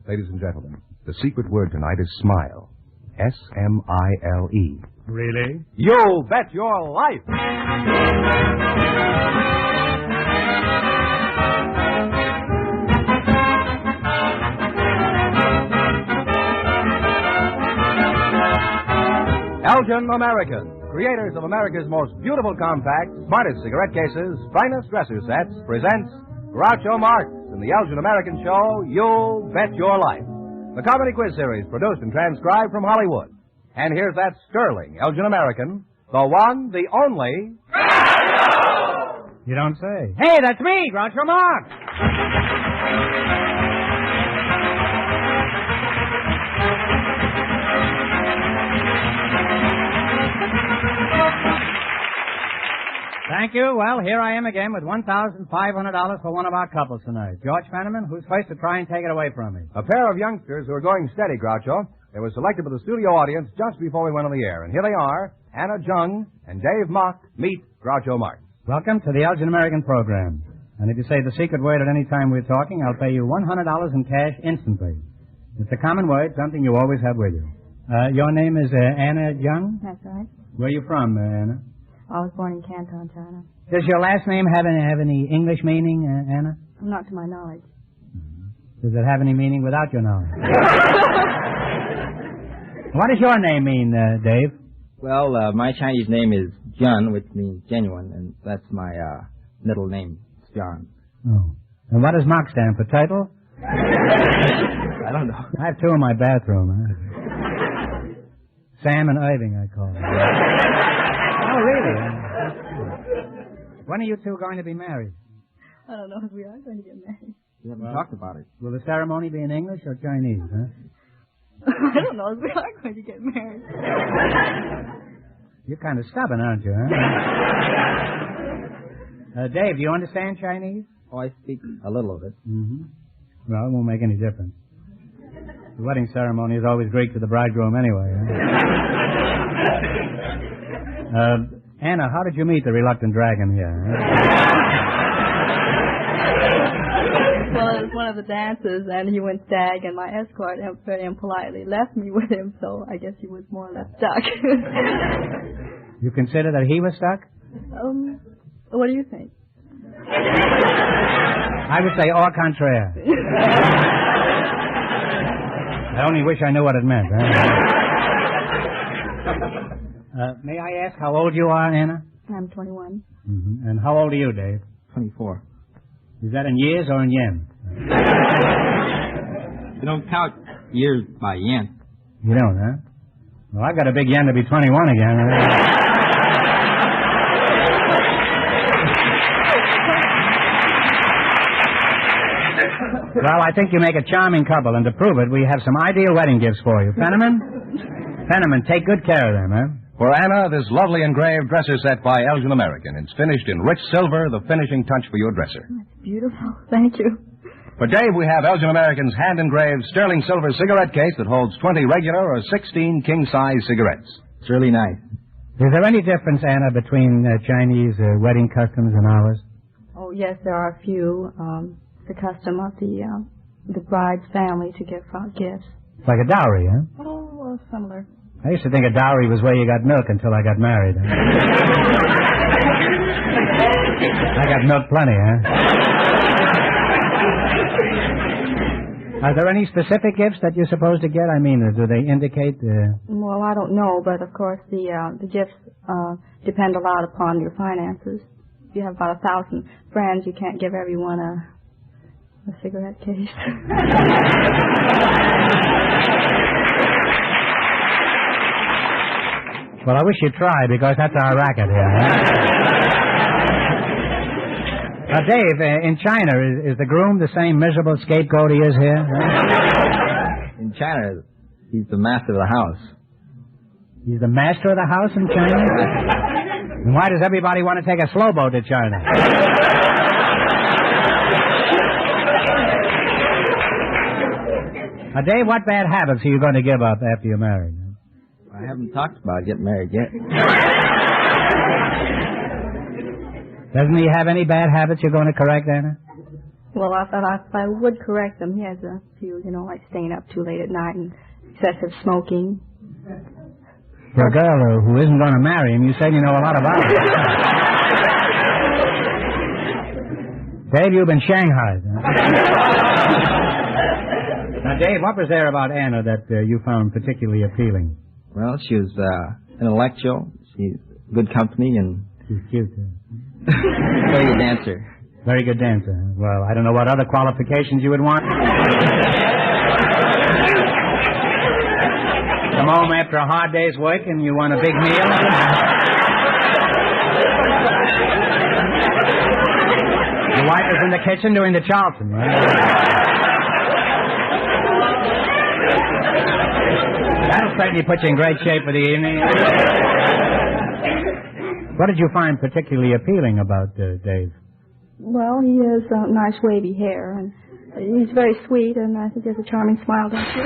Ladies and gentlemen, the secret word tonight is smile. S-M-I-L-E. Really? You bet your life! Elgin American, creators of America's most beautiful compact, smartest cigarette cases, finest dresser sets, presents Groucho Marx in the Elgin American show, You Bet Your Life. The comedy quiz series produced and transcribed from Hollywood. And here's that sterling Elgin American, the one, the only... Groucho! You don't say. Hey, that's me, Groucho Marx! Thank you. Well, here I am again with $1,500 for one of our couples tonight. George Fenneman, who's first to try and take it away from me? A pair of youngsters who are going steady, Groucho. They were selected by the studio audience just before we went on the air. And here they are, Anna Jung and Dave Mock meet Groucho Marx. Welcome to the Elgin American program. And if you say the secret word at any time we're talking, I'll pay you $100 in cash instantly. It's a common word, something you always have with you. Your name is Anna Jung? That's right. Where are you from, Anna? I was born in Canton, China. Does your last name have any English meaning, Anna? Not to my knowledge. Does it have any meaning without your knowledge? What does your name mean, Dave? Well, my Chinese name is John, which means genuine, and that's my middle name, John. Oh. And what does Mock stand for? Title? I don't know. I have two in my bathroom. Huh? Sam and Irving, I call them. Oh, really? When are you two going to be married? I don't know if we are going to get married. We haven't talked about it. Will the ceremony be in English or Chinese, huh? I don't know if we are going to get married. You're kind of stubborn, aren't you, huh? Dave, do you understand Chinese? Oh, I speak a little of it. Mm-hmm. Well, it won't make any difference. The wedding ceremony is always Greek to the bridegroom anyway, huh? Anna, how did you meet the reluctant dragon here? Well, it was one of the dances, and he went stag, and my escort very impolitely left me with him, so I guess he was more or less stuck. You consider that he was stuck? What do you think? I would say au contraire. I only wish I knew what it meant. Huh? May I ask how old you are, Anna? I'm 21. Mm-hmm. And how old are you, Dave? 24. Is that in years or in yen? You don't count years by yen. You don't, huh? Well, I've got a big yen to be 21 again. Well, I think you make a charming couple, and to prove it, we have some ideal wedding gifts for you. Fenneman, take good care of them, huh? For Anna, this lovely engraved dresser set by Elgin American. It's finished in rich silver, the finishing touch for your dresser. That's beautiful. Thank you. For Dave, we have Elgin American's hand-engraved sterling silver cigarette case that holds 20 regular or 16 king-size cigarettes. It's really nice. Is there any difference, Anna, between Chinese wedding customs and ours? Oh, yes, there are a few. The custom of the bride's family to give gifts. It's like a dowry, huh? Oh, well, similar. I used to think a dowry was where you got milk until I got married. I got milk plenty, huh? Are there any specific gifts that you're supposed to get? I mean, do they indicate... Well, I don't know, but of course the gifts depend a lot upon your finances. If you have about 1,000 friends, you can't give everyone a cigarette case. Well, I wish you'd try, because that's our racket here. Now, Dave, in China, is the groom the same miserable scapegoat he is here? In China, he's the master of the house. He's the master of the house in China? And why does everybody want to take a slow boat to China? Now, Dave, what bad habits are you going to give up after you're married? I haven't talked about getting married yet. Doesn't he have any bad habits you're going to correct, Anna? Well, I would correct him. He has a few, like staying up too late at night and excessive smoking. For a girl who isn't going to marry him, you say you know a lot about it. Dave, you've been shanghaied. Now, Dave, what was there about Anna that you found particularly appealing? Well, she was intellectual. She's good company and... She's cute. Very good dancer. Very good dancer. Well, I don't know what other qualifications you would want. Come home after a hard day's work and you want a big meal. Your wife is in the kitchen doing the Charleston, right? That'll certainly put you in great shape for the evening. What did you find particularly appealing about Dave? Well, he has nice wavy hair, and he's very sweet, and I think he has a charming smile, don't you?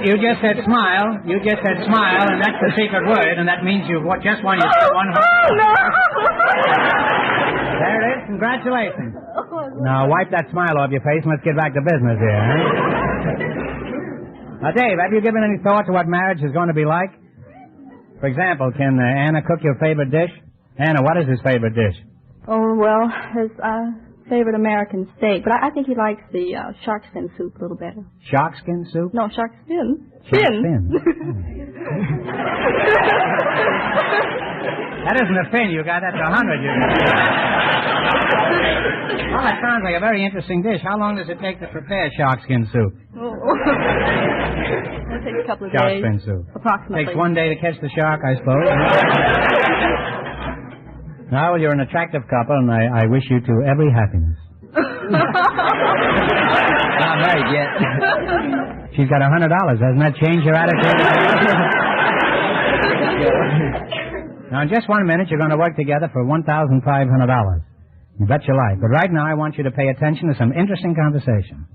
You just said smile. You just said smile, and that's the secret word, and that means you just won your one. Oh, no! There it is. Congratulations. Now, wipe that smile off your face and let's get back to business here, huh? Now, Dave, have you given any thought to what marriage is going to be like? For example, can Anna cook your favorite dish? Anna, what is his favorite dish? Oh, well, his favorite American steak, but I think he likes the shark fin soup a little better. Shark skin soup? No, shark fin. Shark fin. That isn't a fin you got. That's 100 you got. Well, that sounds like a very interesting dish. How long does it take to prepare shark skin soup? Oh. It'll take a couple of Shark days. fin soup. Approximately. Takes one day to catch the shark, I suppose. Now, well, you're an attractive couple, and I wish you two every happiness. Not married yet. She's got $100. Hasn't that changed your attitude? Now, in just 1 minute, you're going to work together for $1,500. You bet your life. But right now, I want you to pay attention to some interesting conversation.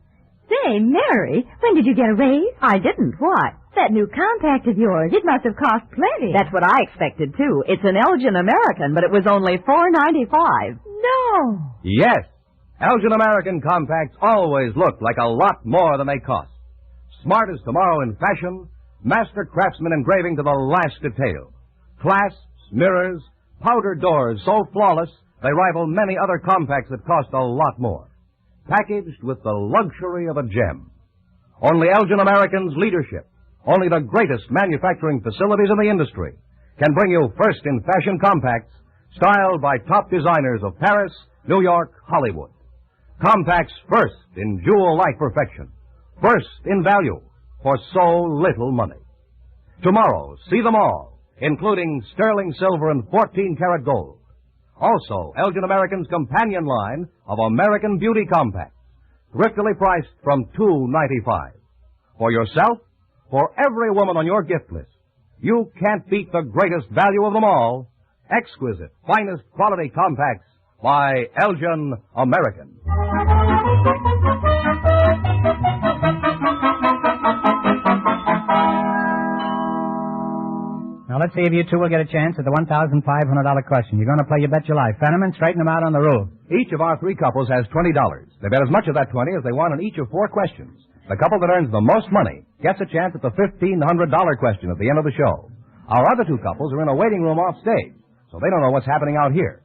Say, Mary, when did you get a raise? I didn't. What? That new compact of yours. It must have cost plenty. That's what I expected, too. It's an Elgin American, but it was only $4.95. No. Yes. Elgin American compacts always look like a lot more than they cost. Smart as tomorrow in fashion, master craftsman engraving to the last detail. Clasps, mirrors, powder doors so flawless they rival many other compacts that cost a lot more. Packaged with the luxury of a gem. Only Elgin American's leadership, only the greatest manufacturing facilities in the industry, can bring you first in fashion compacts styled by top designers of Paris, New York, Hollywood. Compacts first in jewel-like perfection, first in value for so little money. Tomorrow, see them all, including sterling silver and 14-karat gold. Also, Elgin American's companion line of American Beauty Compacts, thriftily priced from $2.95. For yourself, for every woman on your gift list, you can't beat the greatest value of them all, exquisite, finest quality compacts by Elgin American. Now, let's see if you two will get a chance at the $1,500 question. You're going to play You Bet Your Life. Fenneman, straighten them out on the rule. Each of our three couples has $20. They bet as much of that 20 as they want on each of 4 questions. The couple that earns the most money gets a chance at the $1,500 question at the end of the show. Our other 2 couples are in a waiting room off stage, so they don't know what's happening out here.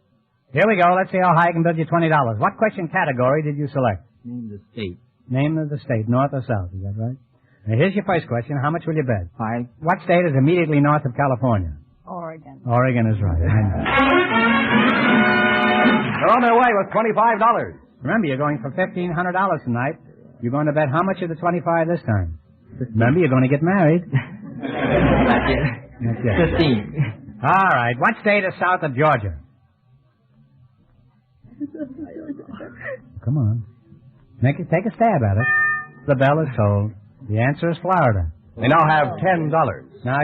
Here we go. Let's see how high I can build you $20. What question category did you select? Name the state. Name of the state, north or south. Is that right? Now, here's your first question. How much will you bet? 5. What state is immediately north of California? Oregon. Oregon is right. They're on their way with $25. Remember, you're going for $1,500 tonight. You're going to bet how much of the 25 this time? Remember, you're going to get married. Not yet. 15. All right. What state is south of Georgia? Come on. Take a stab at it. The bell is tolled. The answer is Florida. They now have $10.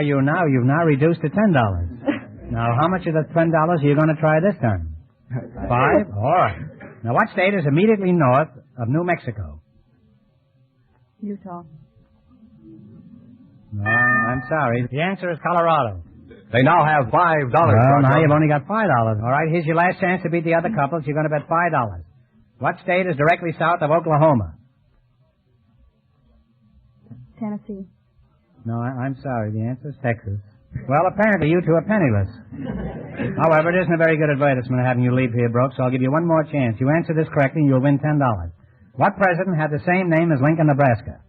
You've now reduced to $10. Now, how much of the $10 are you going to try this time? 5? All right. Now, what state is immediately north of New Mexico? Utah. No, I'm sorry. The answer is Colorado. They now have $5. Well, now Groucho. you've only got $5. All right, here's your last chance to beat the other couples. You're going to bet $5. What state is directly south of Oklahoma? Tennessee. No, I'm sorry. The answer is Texas. Well, apparently you two are penniless. However, it isn't a very good advertisement having you leave here broke, so I'll give you one more chance. You answer this correctly and you'll win $10. What president had the same name as Lincoln, Nebraska?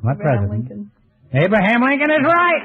What Abraham president? Lincoln. Abraham Lincoln is right.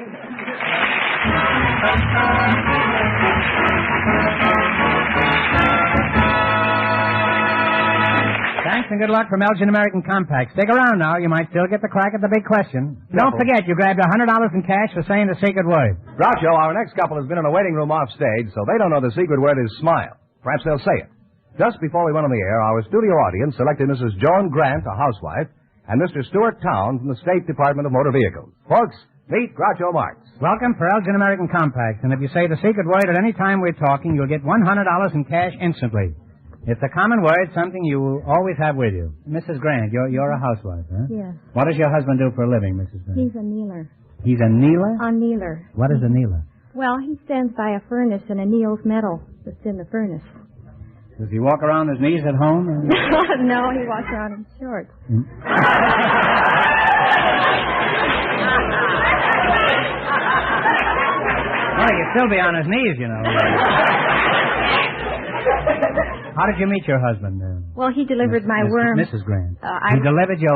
Thanks and good luck from Elgin American Compact. Stick around now. You might still get the crack at the big question. Don't forget, you grabbed $100 in cash for saying the secret word. Groucho, our next couple has been in a waiting room off stage, so they don't know the secret word is smile. Perhaps they'll say it. Just before we went on the air, our studio audience selected Mrs. Joan Grant, a housewife, and Mr. Stuart Town from the State Department of Motor Vehicles. Folks, meet Groucho Marx. Welcome for Elgin American Compact. And if you say the secret word at any time we're talking, you'll get $100 in cash instantly. It's a common word, something you will always have with you. Mrs. Grant, you're a housewife, huh? Yes. What does your husband do for a living, Mrs. Grant? He's a kneeler. He's a kneeler? A kneeler. What is a kneeler? Well, he stands by a furnace and anneals metal that's in the furnace. Does he walk around his knees at home? Or... No, he walks around in shorts. Well, he'd still be on his knees, you know. How did you meet your husband? Well, he delivered my worm. Mrs. Grant. I He delivered your...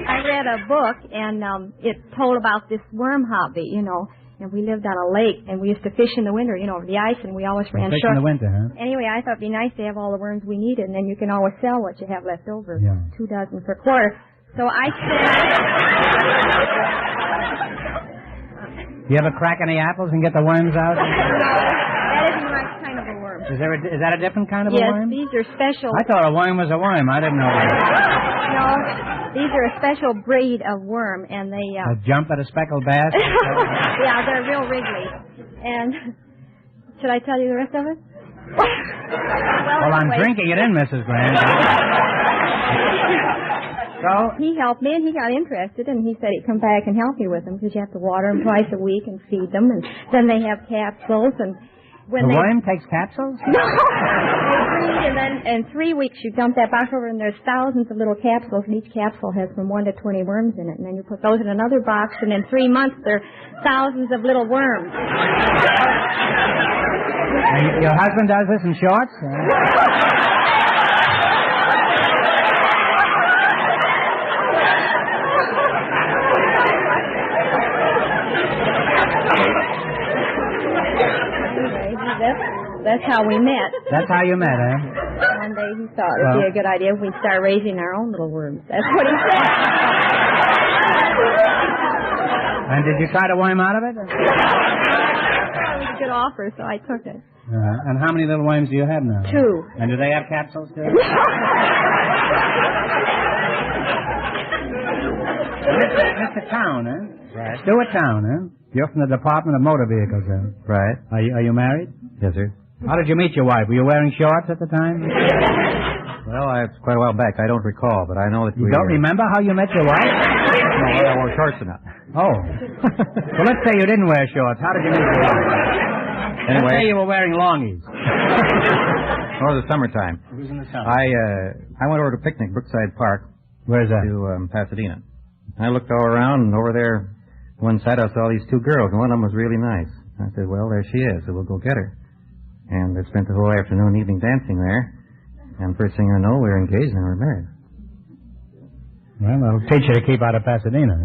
I read a book, and it told about this worm hobby, you know. And we lived on a lake, and we used to fish in the winter, you know, over the ice, and we always ran Fish short. in the winter, huh? Anyway, I thought it'd be nice to have all the worms we needed, and then you can always sell what you have left over. Yeah. 2 dozen per quarter. So I said... You ever crack any apples and get the worms out? That isn't my kind of a worm. Is that a different kind of a Yes, worm? these are special. I thought a worm was a worm. I didn't know that. No, these are a special breed of worm, and they... Jump at a speckled bass? Yeah, they're real wriggly. And should I tell you the rest of it? Well, I'm anyway. drinking it in, Mrs. Grant. So? He helped me, and he got interested, and he said he'd come back and help me with them, because you have to water them twice a week and feed them, and then they have capsules, and when The worm takes capsules? No! They breed, and then in 3 weeks you dump that box over, and there's thousands of little capsules, and each capsule has from 1 to 20 worms in it, and then you put those in another box, and in 3 months there are thousands of little worms. And your husband does this in shorts? That's how we met. That's how you met, eh? One day he thought it would be a good idea if we start raising our own little worms. That's what he said. And did you try to worm out of it? It was a good offer, so I took it. And how many little worms do you have now? 2. And do they have capsules too? Mr. Town, eh? Right. Stuart Town, eh? You're from the Department of Motor Vehicles, eh? Right. Are you married? Yes, sir. How did you meet your wife? Were you wearing shorts at the time? Well, it's quite a while back. I don't recall, but I know that You don't remember how you met your wife? No, I wore shorts enough. Oh. Well, let's say you didn't wear shorts. How did you meet your wife? Anyway. Let's say you were wearing longies. It was the summertime. It was in the summer. I went over to picnic, Brookside Park, Where's that? to Pasadena. I looked all around, and over there, one side I saw these 2 girls, and one of them was really nice. I said, well, there she is, so we'll go get her. And I spent the whole afternoon, evening dancing there. And first thing I know, we were engaged and we were married. Well, that'll teach you to keep out of Pasadena. Eh?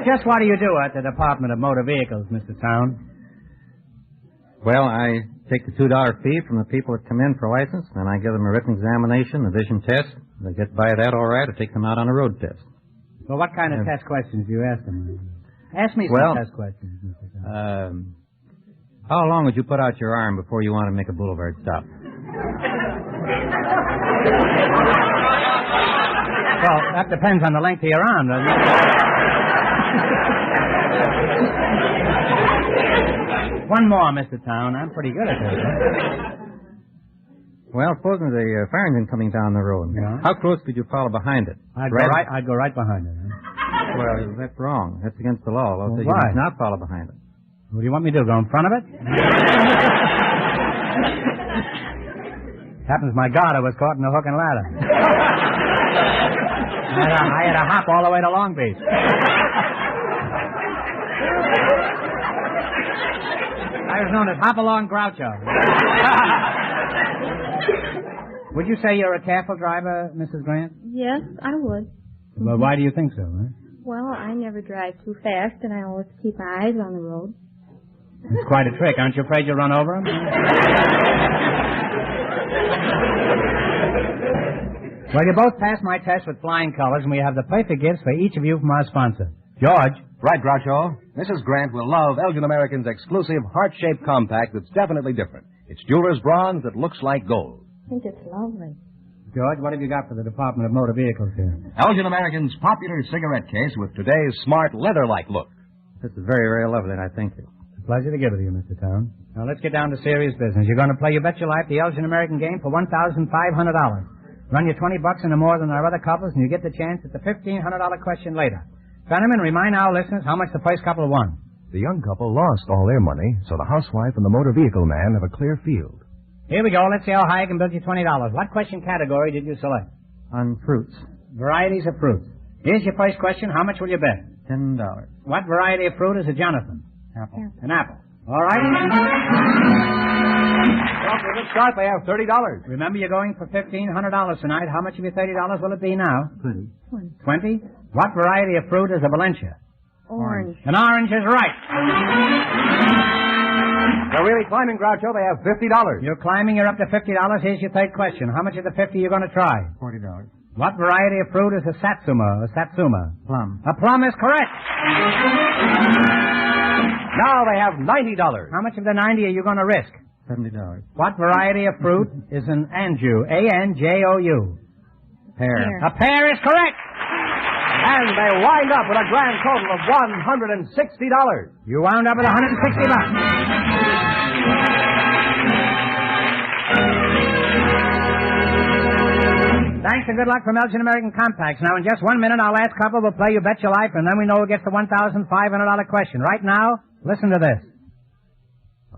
Just what do you do at the Department of Motor Vehicles, Mr. Town? Well, I take the $2 fee from the people that come in for license, and I give them a written examination, a vision test. If they get by that all right, I take them out on a road test. Well, what kind of test questions do you ask them? Ask me some test questions, Mr. Town. How long would you put out your arm before you want to make a boulevard stop? Well, that depends on the length of your arm, doesn't it? One more, Mr. Town. I'm pretty good at this. Well, supposing the fire engine coming down the road. Yeah. How close could you follow behind it? I'd go right behind it. Huh? Well, that's wrong. That's against the law. Well, You why? must not follow behind it. What do you want me to do, go in front of it? Happens my garter was caught in the hook and ladder. I had to hop all the way to Long Beach. I was known as Hop-Along Groucho. Would you say you're a careful driver, Mrs. Grant? Yes, I would. Well, why do you think so, huh? Well, I never drive too fast, and I always keep my eyes on the road. It's quite a trick. Aren't you afraid you'll run over him? Well, you both passed my test with flying colors, and we have the perfect gifts for each of you from our sponsor. George. Right, Groucho. Mrs. Grant will love Elgin American's exclusive heart-shaped compact that's definitely different. It's jeweler's bronze that looks like gold. I think it's lovely. George, what have you got for the Department of Motor Vehicles here? Elgin American's popular cigarette case with today's smart leather-like look. This is very, very lovely, and I thank you. It's a pleasure to give it to you, Mr. Town. Now, let's get down to serious business. You're going to play You Bet Your Life, the Elgin American game, for $1,500. Run you $20 into more than our other couples, and you get the chance at the $1,500 question later. Gentlemen, remind our listeners how much the first couple won. The young couple lost all their money, so the housewife and the motor vehicle man have a clear field. Here we go. Let's see how high I can build you $20. What question category did you select? On fruits. Varieties of fruits. Here's your first question. How much will you bet? $10. What variety of fruit is a Jonathan? Apple. An apple. All right. Well, for this start, they have $30. Remember, you're going for $1,500 tonight. How much of your $30 will it be now? 20. 20? What variety of fruit is a Valencia? Orange. An orange is right. They're really climbing, Groucho. They have $50. You're climbing. You're up to $50. Here's your third question. How much of the 50 you're going to try? $40. What variety of fruit is a satsuma? A satsuma? Plum. A plum is correct. Now they have $90. How much of the 90 are you going to risk? $70. What variety of fruit is an anjou? A-N-J-O-U. Pear. A pear is correct. And they wind up with a grand total of $160. You wound up with $160. Thanks and good luck from Elgin American Compacts. Now, in just 1 minute, our last couple will play You Bet Your Life, and then we know who gets the $1,500 question. Right now, listen to this.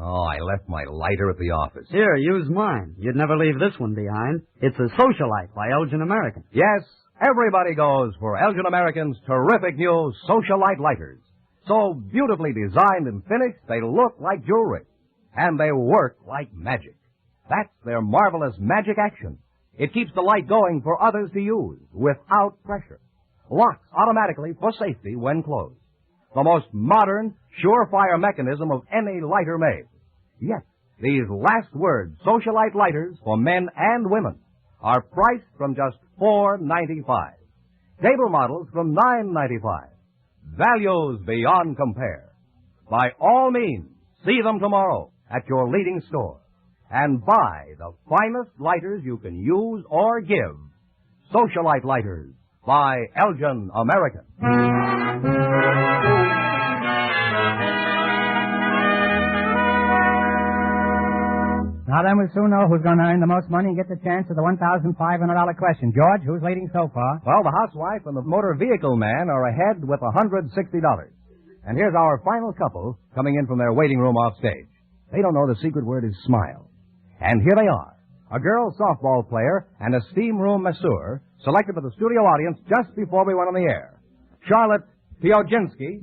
Oh, I left my lighter at the office. Here, use mine. You'd never leave this one behind. It's a Socialite by Elgin American. Yes, everybody goes for Elgin American's terrific new Socialite lighters. So beautifully designed and finished, they look like jewelry. And they work like magic. That's their marvelous magic action. It keeps the light going for others to use without pressure. Locks automatically for safety when closed. The most modern, surefire mechanism of any lighter made. Yes, these last word Socialite lighters for men and women are priced from just $4.95. Table models from $9.95. Values beyond compare. By all means, see them tomorrow at your leading store and buy the finest lighters you can use or give. Socialite lighters by Elgin American. Now then, we'll soon know who's going to earn the most money and get the chance of the $1,500 question. George, who's leading so far? Well, the housewife and the motor vehicle man are ahead with $160. And here's our final couple coming in from their waiting room off stage. They don't know the secret word is smile. And here they are, a girl softball player and a steam room masseur selected for the studio audience just before we went on the air. Charlotte Pioginski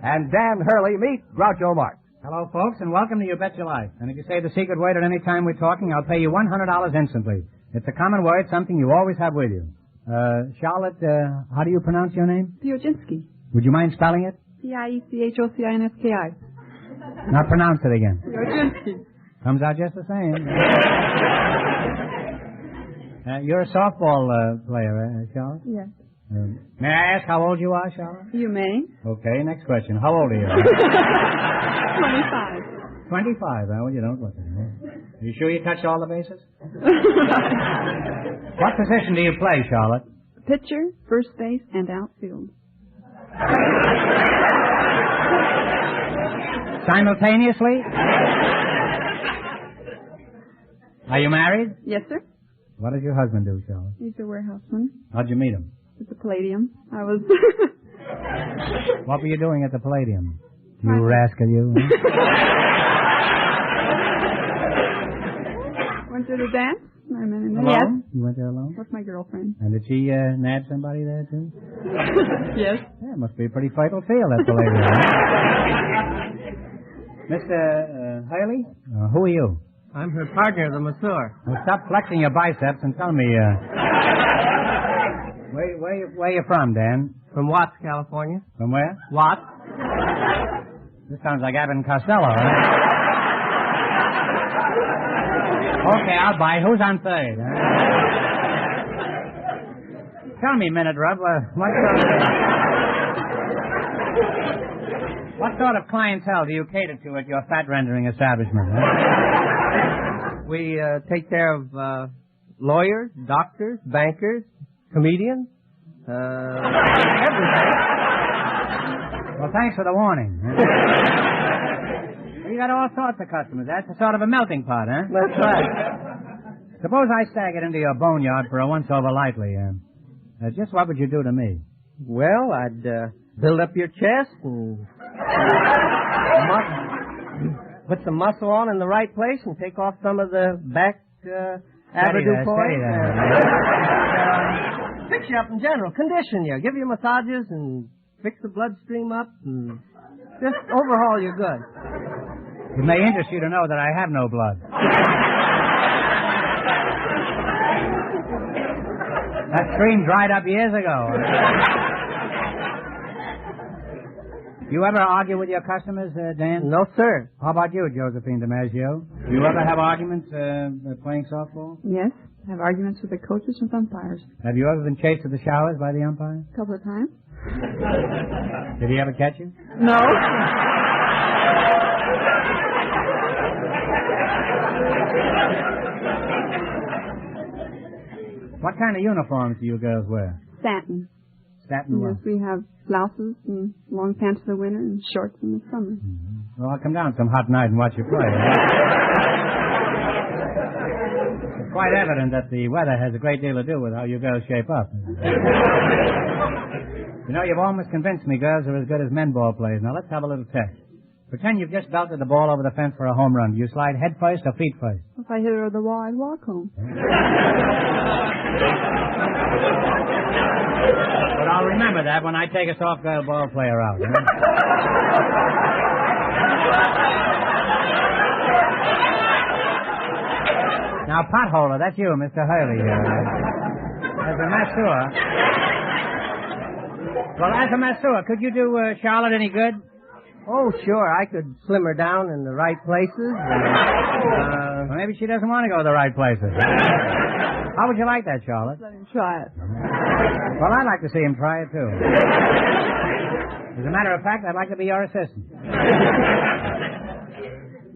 and Dan Hurley. Meet Groucho Marx. Hello, folks, and welcome to You Bet Your Life. And if you say the secret word at any time we're talking, I'll pay you $100 instantly. It's a common word, something you always have with you. Charlotte, how do you pronounce your name? Pioginski. Would you mind spelling it? P-I-E-C-H-O-C-I-N-S-K-I. Now pronounce it again. Pioginski. Comes out just the same. You're a softball player, Charlotte? Yes. May I ask how old you are, Charlotte? You may. Okay, next question. How old are you? 25. 25, well, you don't look it. Are you sure you touched all the bases? What position do you play, Charlotte? pitcher, first base, and outfield. Simultaneously? Are you married? Yes, sir. What does your husband do, Charlotte? He's a warehouseman How'd you meet him? at the Palladium. I was What were you doing at the Palladium? You rascal, you. Huh? went to the dance. I met him there. Alone? You went there alone? With my girlfriend. And did she nab somebody there, too? Yes. Yeah, it must be a pretty fertile field, that Palladium. Huh? Mr. Haley, who are you? I'm her partner, the masseur. Well, stop flexing your biceps and tell me, where you from, Dan? From Watts, California. From where? Watts. This sounds like Abbott and Costello, huh? Okay, I'll buy. Who's on third? Huh? Tell me, Minute Rub, what sort of clientele do you cater to at your fat rendering establishment? Huh? We take care of lawyers, doctors, bankers, comedians, everything. Well, thanks for the warning. You got all sorts of customers. That's a sort of a melting pot, huh? That's right. Suppose I staggered into your boneyard for a once-over lightly. Just what would you do to me? Well, I'd build up your chest and put some muscle on in the right place and take off some of the back avoirdupois. Fix you up in general, condition you, give you massages and fix the bloodstream up and just overhaul your goods. It may interest you to know that I have no blood. That stream dried up years ago. You ever argue with your customers, Dan? No, sir. How about you, Josephine DiMaggio? Do you ever have arguments playing softball? Yes. I have arguments with the coaches and umpires. Have you ever been chased to the showers by the umpire? A couple of times. Did he ever catch you? No. What kind of uniforms do you girls wear? Satin. Satin what? Yes, we have blouses and long pants in the winter and shorts in the summer. Mm-hmm. Well, I'll come down some hot night and watch you play. It's quite evident that the weather has a great deal to do with how you girls shape up. You know, you've almost convinced me girls are as good as men ball players. Now, let's have a little test. Pretend you've just belted the ball over the fence for a home run. Do you slide head first or feet first? If I hit it over the wall, I'd walk home. But I'll remember that when I take a soft girl ball player out. Huh? Now, potholder, that's you, Mr. Hurley. As a masseur. Well, as a masseur, could you do Charlotte any good? Oh, sure. I could slim her down in the right places. Well, maybe she doesn't want to go to the right places. How would you like that, Charlotte? Let him try it. Well, I'd like to see him try it, too. As a matter of fact, I'd like to be your assistant.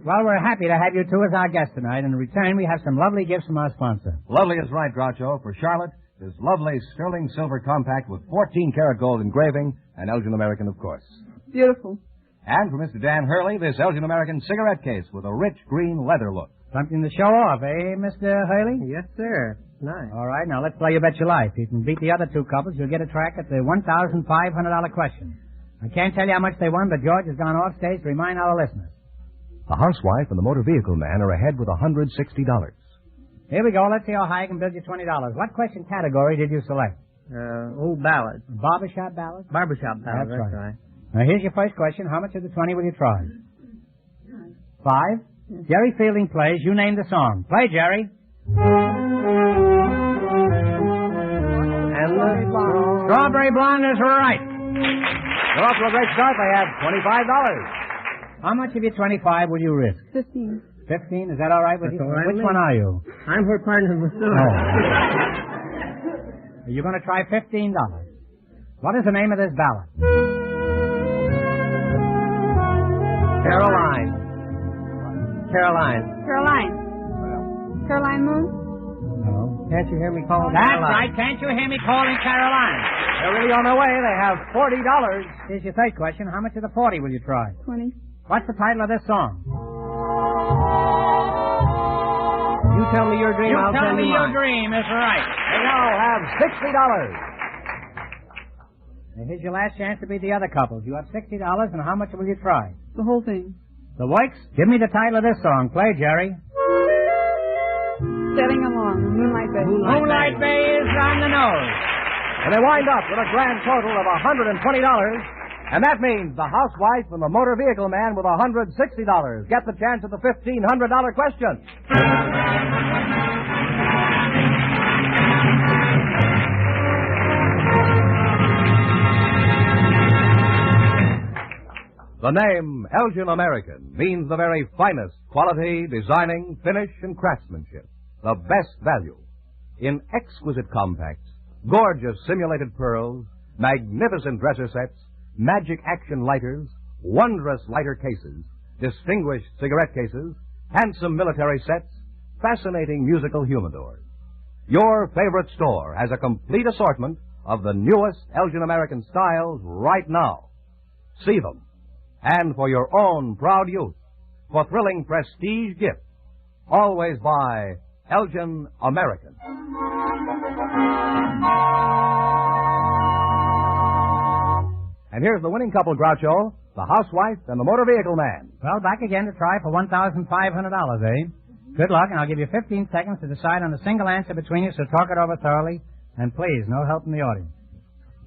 Well, we're happy to have you two as our guests tonight. In return, we have some lovely gifts from our sponsor. Lovely is right, Groucho. For Charlotte, this lovely sterling silver compact with 14-karat gold engraving, and Elgin American, of course. Beautiful. And for Mr. Dan Hurley, this Elgin American cigarette case with a rich green leather look. Something to show off, eh, Mr. Hurley? Yes, sir. Nice. All right, now let's play You Bet Your Life. If you can beat the other two couples, you'll get a track at the $1,500 question. I can't tell you how much they won, but George has gone off stage to remind our listeners. The housewife and the motor vehicle man are ahead with $160. Here we go. Let's see how high I can build you $20. What question category did you select? Old ballads. Barbershop ballads? Barbershop ballads, That's right. Now, here's your first question. How much of the 20 will you try? 5? Jerry Fielding plays. You name the song. Play, Jerry. And the Strawberry Blonde is right. They're off to a great start. They have $25. How much of your 25 will you risk? 15. 15? Is that all right with That's you? all right Which with one me. are you? I'm her partner, masseur. Oh. You're going to try $15. What is the name of this ballad? Caroline. Caroline Moon? Hello? Can't you hear me calling That's Caroline? right. Can't you hear me calling Caroline? They're really on their way. They have $40. Here's your third question. How much of the 40 will you try? 20. What's the title of this song? You tell me your dream, I'll tell me you your mine. dream is right. They now have $60. Now, here's your last chance to beat the other couples. You have $60, and how much will you try? The whole thing. The Wakes, give me the title of this song. Play, Jerry. Sailing along, Moonlight Bay. Moonlight Bay is on the nose. And they wind up with a grand total of $120. And that means the housewife and the motor vehicle man with $160 get the chance at the $1,500 question. The name Elgin American means the very finest quality, designing, finish, and craftsmanship. The best value. In exquisite compacts, gorgeous simulated pearls, magnificent dresser sets, magic action lighters, wondrous lighter cases, distinguished cigarette cases, handsome military sets, fascinating musical humidors. Your favorite store has a complete assortment of the newest Elgin American styles right now. See them. And for your own proud use, for thrilling prestige gifts, always buy Elgin American. And here's the winning couple, Groucho, the housewife and the motor vehicle man. Well, back again to try for $1,500, eh? Good luck, and I'll give you 15 seconds to decide on a single answer between you, so talk it over thoroughly. And please, no help from the audience.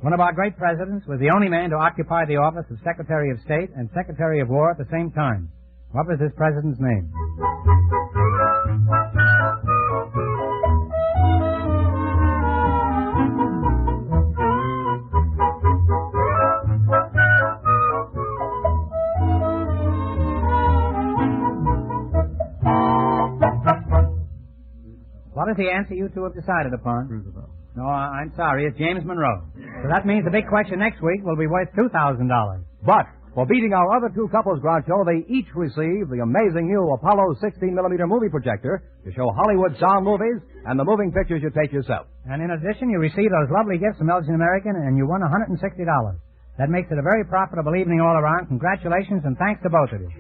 One of our great presidents was the only man to occupy the office of Secretary of State and Secretary of War at the same time. What was this president's name? What is the answer you two have decided upon? Roosevelt. No, I'm sorry. It's James Monroe. So that means the big question next week will be worth $2,000. But for beating our other two couples, Groucho, they each receive the amazing new Apollo 16mm movie projector to show Hollywood sound movies and the moving pictures you take yourself. And in addition, you receive those lovely gifts from Elgin American, and you won $160. That makes it a very profitable evening all around. Congratulations, and thanks to both of you.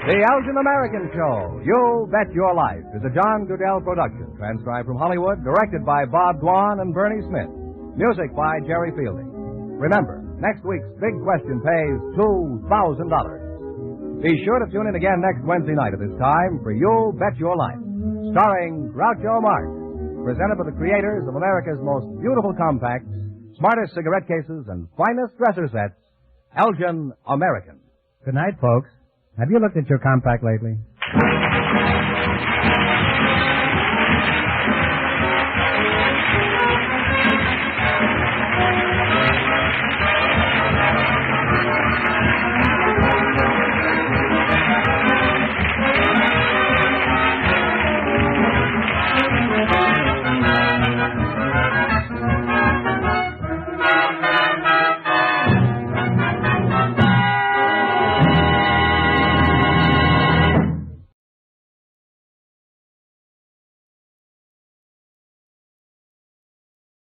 The Elgin American Show, You Bet Your Life, is a John Goodell production, transcribed from Hollywood, directed by Bob Dwan and Bernie Smith. Music by Jerry Fielding. Remember, next week's big question pays $2,000. Be sure to tune in again next Wednesday night at this time for You Bet Your Life, starring Groucho Marx, presented by the creators of America's most beautiful compacts, smartest cigarette cases, and finest dresser sets, Elgin American. Good night, folks. Have you looked at your compact lately?